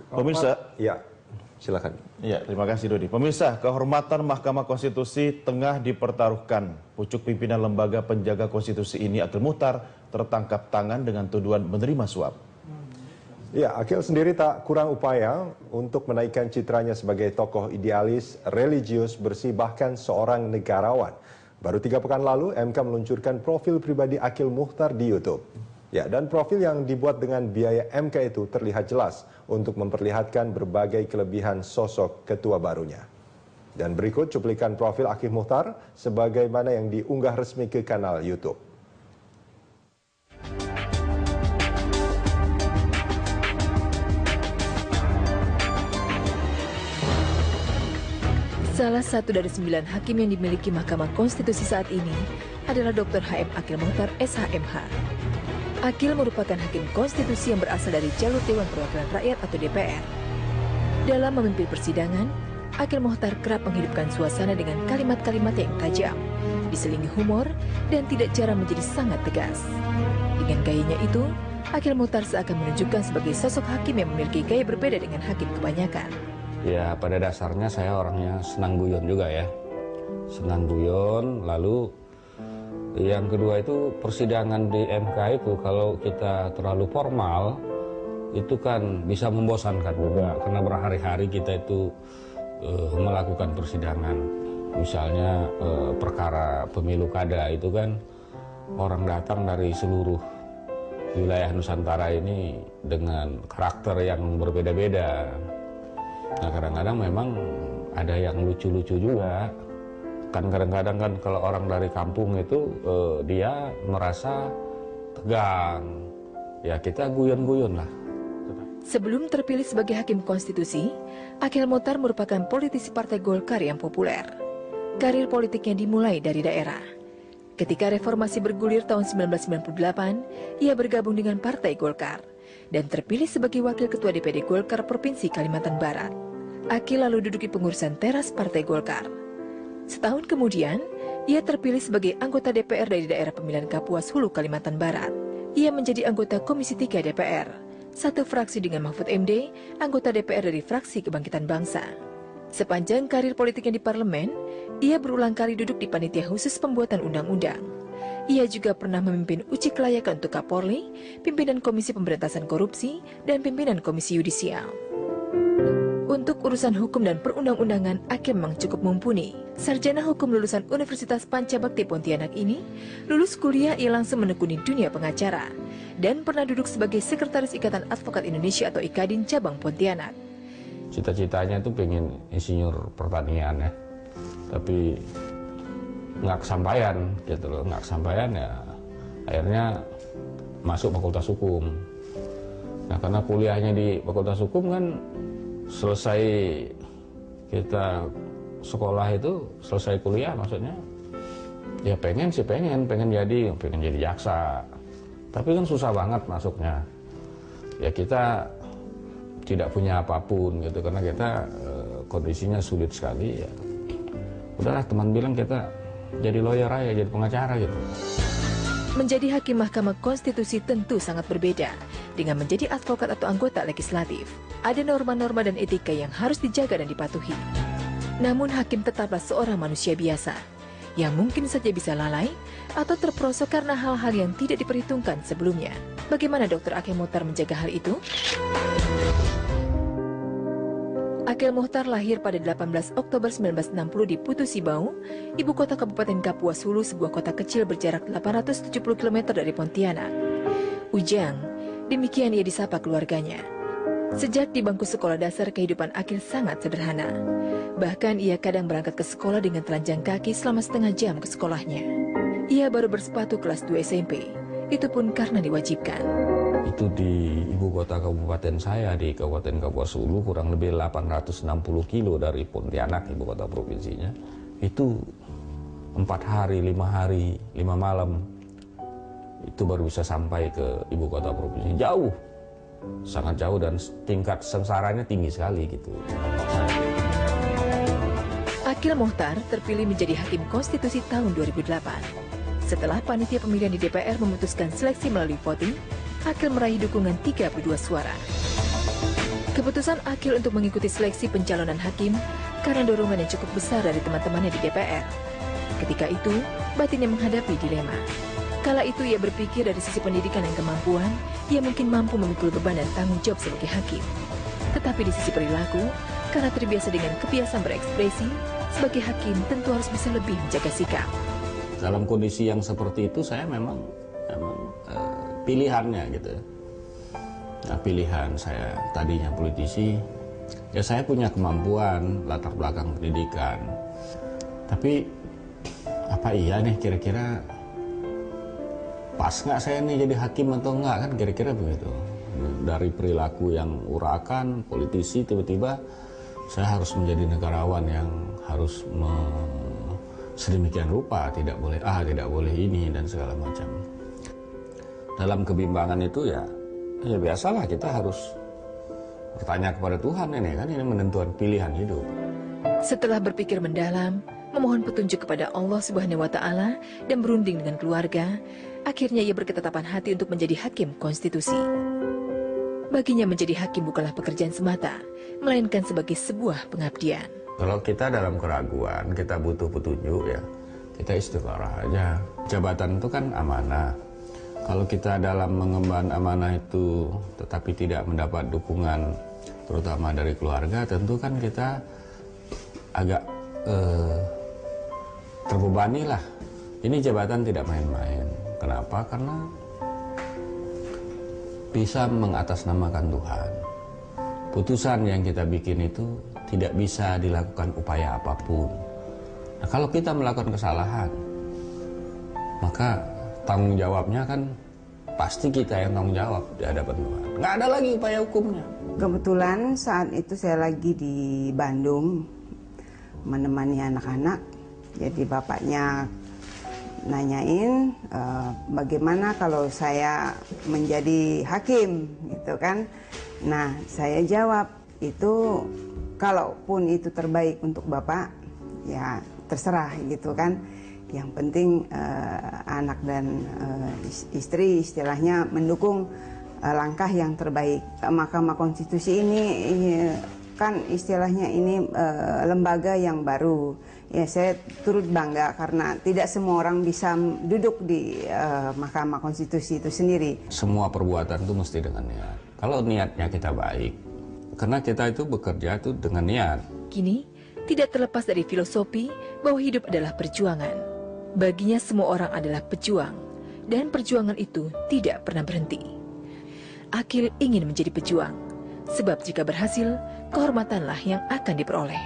Pemirsa, ya, silakan. ya, terima kasih Dodi. Pemirsa, kehormatan Mahkamah Konstitusi tengah dipertaruhkan. Pucuk pimpinan lembaga penjaga konstitusi ini, Akil Muhtar, tertangkap tangan dengan tuduhan menerima suap. Ya, Akil sendiri tak kurang upaya untuk menaikkan citranya sebagai tokoh idealis, religius, bersih, bahkan seorang negarawan. Baru 3 pekan lalu, MK meluncurkan profil pribadi Akil Muhtar di YouTube. Ya, dan profil yang dibuat dengan biaya MK itu terlihat jelas untuk memperlihatkan berbagai kelebihan sosok ketua barunya. Dan berikut cuplikan profil Akil Muhtar sebagaimana yang diunggah resmi ke kanal YouTube. Salah satu dari 9 hakim yang dimiliki Mahkamah Konstitusi saat ini adalah Dr. H.M. Akil Muhtar, SHMH. Akil merupakan hakim konstitusi yang berasal dari jalur Dewan Perwakilan Rakyat atau DPR. Dalam memimpin persidangan, Akil Muhtar kerap menghidupkan suasana dengan kalimat-kalimat yang tajam, diselingi humor, dan tidak jarang menjadi sangat tegas. Dengan gayanya itu, Akil Muhtar seakan menunjukkan sebagai sosok hakim yang memiliki gaya berbeda dengan hakim kebanyakan. Ya, pada dasarnya saya orangnya senang guyon juga ya. Senang guyon, lalu yang kedua itu persidangan di MK itu kalau kita terlalu formal, itu kan bisa membosankan juga. Karena berhari-hari kita itu melakukan persidangan. Misalnya perkara pemilu kada itu kan orang datang dari seluruh wilayah Nusantara ini dengan karakter yang berbeda-beda. Nah, kadang-kadang memang ada yang lucu-lucu juga. Kan kadang-kadang kan kalau orang dari kampung itu dia merasa tegang. Ya kita guyon-guyon lah. Sebelum terpilih sebagai hakim konstitusi, Akil Muhtar merupakan politisi Partai Golkar yang populer. Karir politiknya dimulai dari daerah. Ketika reformasi bergulir tahun 1998, ia bergabung dengan Partai Golkar dan terpilih sebagai wakil ketua DPD Golkar Provinsi Kalimantan Barat. Akil lalu duduki pengurusan teras Partai Golkar. Setahun kemudian, ia terpilih sebagai anggota DPR dari daerah pemilihan Kapuas Hulu, Kalimantan Barat. Ia menjadi anggota Komisi 3 DPR, satu fraksi dengan Mahfud MD, anggota DPR dari fraksi Kebangkitan Bangsa. Sepanjang karir politiknya di parlemen, ia berulang kali duduk di panitia khusus pembuatan undang-undang. Ia juga pernah memimpin uji kelayakan untuk Kapolri, pimpinan Komisi Pemberantasan Korupsi, dan pimpinan Komisi Yudisial. Untuk urusan hukum dan perundang-undangan, Akil memang cukup mumpuni. Sarjana hukum lulusan Universitas Pancabakti Pontianak ini, lulus kuliah ia langsung menekuni dunia pengacara, dan pernah duduk sebagai Sekretaris Ikatan Advokat Indonesia atau IKADIN cabang Pontianak. Cita-citanya tuh pengen insinyur pertanian ya, tapi nggak kesampaian gitu loh, nggak kesampaian ya. Akhirnya masuk Fakultas Hukum. Nah karena kuliahnya di Fakultas Hukum kan selesai kita sekolah itu, selesai kuliah maksudnya, ya pengen jadi jaksa. Tapi kan susah banget masuknya. Ya kita tidak punya apapun gitu, karena kita kondisinya sulit sekali ya. Udahlah teman bilang kita jadi lawyer aja, jadi pengacara gitu. Menjadi hakim Mahkamah Konstitusi tentu sangat berbeda dengan menjadi advokat atau anggota legislatif. Ada norma-norma dan etika yang harus dijaga dan dipatuhi. Namun hakim tetaplah seorang manusia biasa yang mungkin saja bisa lalai atau terperosok karena hal-hal yang tidak diperhitungkan sebelumnya. Bagaimana Dr. Akil Muhtar menjaga hal itu? Akil Muhtar lahir pada 18 Oktober 1960 di Putu Sibau, ibu kota Kabupaten Kapuas Hulu, sebuah kota kecil berjarak 870 km dari Pontianak. Ujang, demikian ia disapa keluarganya. Sejak di bangku sekolah dasar, kehidupan Akil sangat sederhana. Bahkan ia kadang berangkat ke sekolah dengan telanjang kaki selama setengah jam ke sekolahnya. Ia baru bersepatu kelas 2 SMP, itu pun karena diwajibkan. Itu di ibu kota kabupaten saya, di Kabupaten Kapuas Hulu, kurang lebih 860 kilo dari Pontianak, ibu kota provinsinya. Itu 4 hari, 5 hari, 5 malam, itu baru bisa sampai ke ibu kota provinsi. Jauh, sangat jauh, dan tingkat sengsaranya tinggi sekali gitu. Akil Muhtar terpilih menjadi Hakim Konstitusi tahun 2008. Setelah panitia pemilihan di DPR memutuskan seleksi melalui voting, Akil meraih dukungan 32 suara. Keputusan Akil untuk mengikuti seleksi pencalonan hakim karena dorongan yang cukup besar dari teman-temannya di DPR. Ketika itu, batinnya menghadapi dilema. Kala itu ia berpikir dari sisi pendidikan dan kemampuan, ia mungkin mampu memikul beban dan tanggung jawab sebagai hakim. Tetapi di sisi perilaku, karena terbiasa dengan kebiasaan berekspresi, sebagai hakim tentu harus bisa lebih menjaga sikap. Dalam kondisi yang seperti itu saya memang pilihannya gitu. Nah, pilihan saya tadinya politisi, ya saya punya kemampuan, latar belakang pendidikan. Tapi apa iya nih kira-kira pas nggak saya nih jadi hakim atau enggak, kan kira-kira begitu. Dari perilaku yang urakan, politisi, tiba-tiba saya harus menjadi negarawan yang harus sedemikian rupa, tidak boleh tidak boleh ini dan segala macam. Dalam kebimbangan itu ya biasalah kita harus bertanya kepada Tuhan ini menentukan pilihan hidup. Setelah berpikir mendalam, memohon petunjuk kepada Allah Subhanahu wa Ta'ala dan berunding dengan keluarga, akhirnya ia berketetapan hati untuk menjadi hakim konstitusi. Baginya menjadi hakim bukanlah pekerjaan semata, melainkan sebagai sebuah pengabdian. Kalau kita dalam keraguan, kita butuh petunjuk ya, kita istikharah aja. Jabatan itu kan amanah. Kalau kita dalam mengemban amanah itu tetapi tidak mendapat dukungan terutama dari keluarga, tentu kan kita agak terbebani lah. Ini jabatan tidak main-main. Kenapa? Karena bisa mengatasnamakan Tuhan. Putusan yang kita bikin itu tidak bisa dilakukan upaya apapun. Nah, kalau kita melakukan kesalahan, maka tanggung jawabnya kan pasti kita yang tanggung jawab di hadapan Tuhan. Nggak ada lagi upaya hukumnya. Kebetulan saat itu saya lagi di Bandung menemani anak-anak. Jadi bapaknya nanyain bagaimana kalau saya menjadi hakim gitu kan. Nah saya jawab itu kalaupun itu terbaik untuk bapak ya terserah gitu kan. Yang penting anak dan istri istilahnya mendukung langkah yang terbaik. Mahkamah Konstitusi ini kan istilahnya ini lembaga yang baru. Ya saya turut bangga karena tidak semua orang bisa duduk di Mahkamah Konstitusi itu sendiri. Semua perbuatan itu mesti dengan niat. Kalau niatnya kita baik, karena kita itu bekerja itu dengan niat. Kini, tidak terlepas dari filosofi bahwa hidup adalah perjuangan. Baginya semua orang adalah pejuang, dan perjuangan itu tidak pernah berhenti. Akil ingin menjadi pejuang, sebab jika berhasil, kehormatanlah yang akan diperoleh.